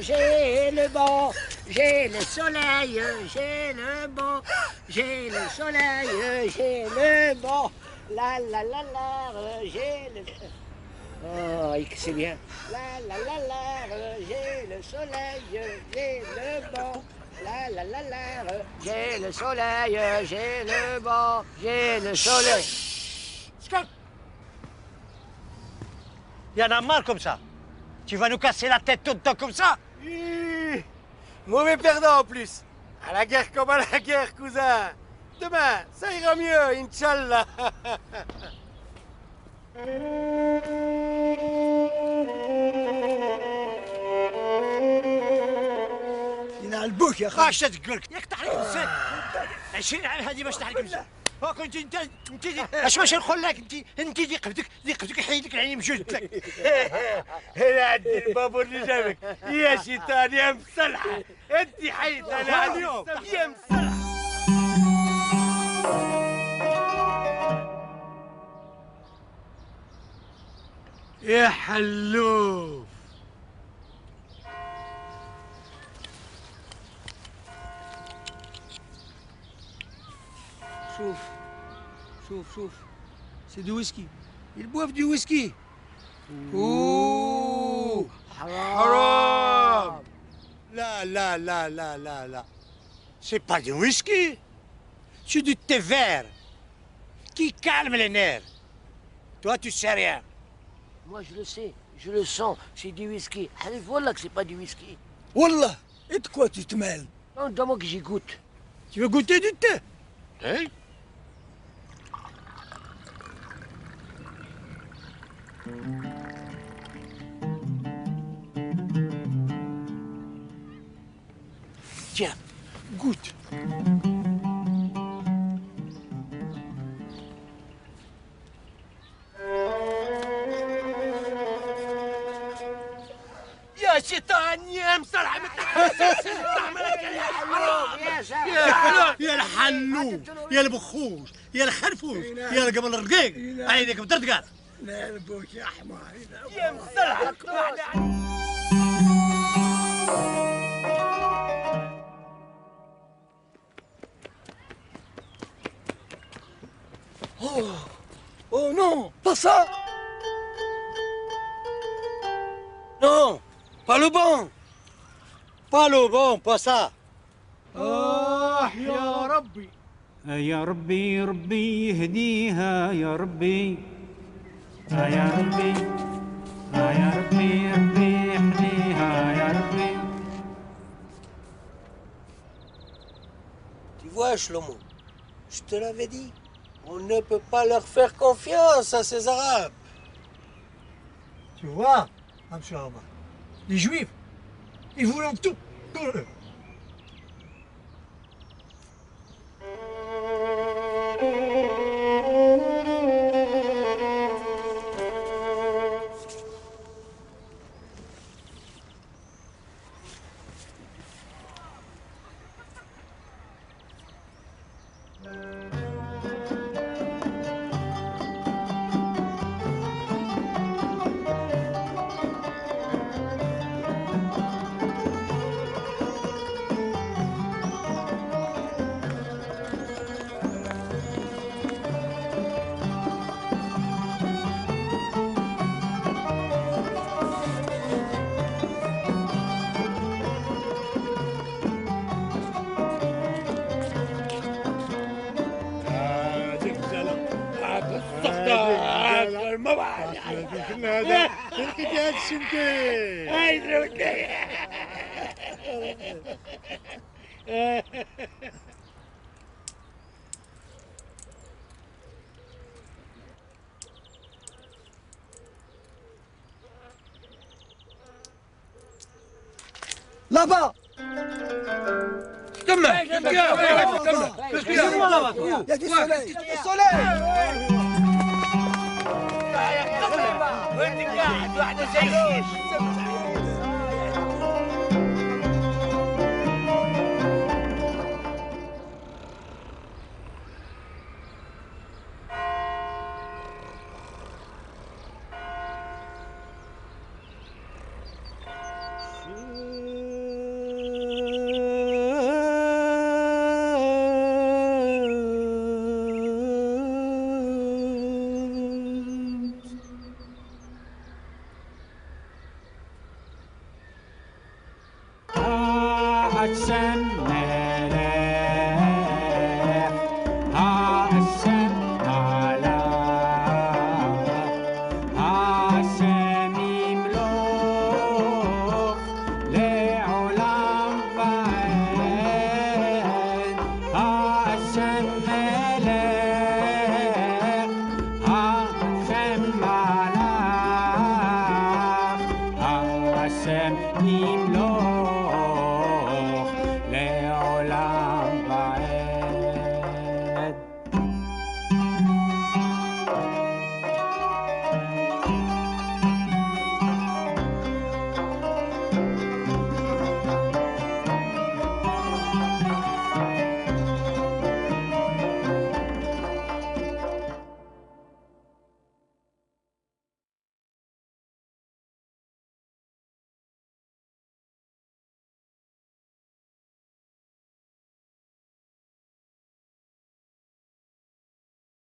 J'ai le vent, j'ai le soleil, j'ai le vent, j'ai le soleil, j'ai le vent. La la la la, j'ai le... Oh, c'est bien. La la la la, j'ai le soleil, j'ai le vent. La la la la, j'ai le soleil, j'ai le vent, j'ai le soleil. Il y en a marre comme ça. Tu vas nous casser la tête tout le temps comme ça? Mauvais perdant en plus. À la guerre comme à la guerre, cousin. Demain, ça ira mieux, Inch'Allah. ينعلبوك يا اخي. اش تقول ياك تحرك لسانك 20 عام هذه باش تحرك لسانك. كنت انت اش باش نقول لك انت ذقتك يحيدك العين مجوز لك. هنا عندي البابور اللي جابك يا شيطان يا مصلحه. انت حيد انا اليوم يا مصلحه. يا حلوف شوف سي دو ويسكي. ils boivent du whisky. اوه حرام. لا لا لا لا لا لا. C'est pas du whisky. C'est du thé vert qui calme les nerfs. Toi, tu sais rien. Moi, je le sais, je le sens, c'est du whisky. Allez, voilà que c'est pas du whisky. والله et de quoi tu te mêles? Non, donne-moi que j'y goûte. Tu veux goûter du thé? Hein? Tiens, goûte. يا شيطان يا مصلحه. يا الحلو يا البخوش يا الخرفوش يا القبل الرقيق عينك بتردقات. نعلبوك يا حمار يا مصلحه. Oh non, pas ça. Non, pas le bon. Pas le bon, pas ça. يا ربي. يا ربي ربي يهديها يا ربي يا ربي يا ربي ربي يهديها يا ربي. Shlomo. Je te l'avais dit. On ne peut pas leur faire confiance à ces Arabes. Tu vois, Amshama, les Juifs, ils voulaient tout pour eux. Là-bas. Comme Excusez-moi là-bas. Il y a du soleil. Du soleil. Hashem Melech, Hashem Malach, Hashem Yimloch, Le'olam va'ed, Hashem Melech, Hashem Malach, Hashem Yimloch.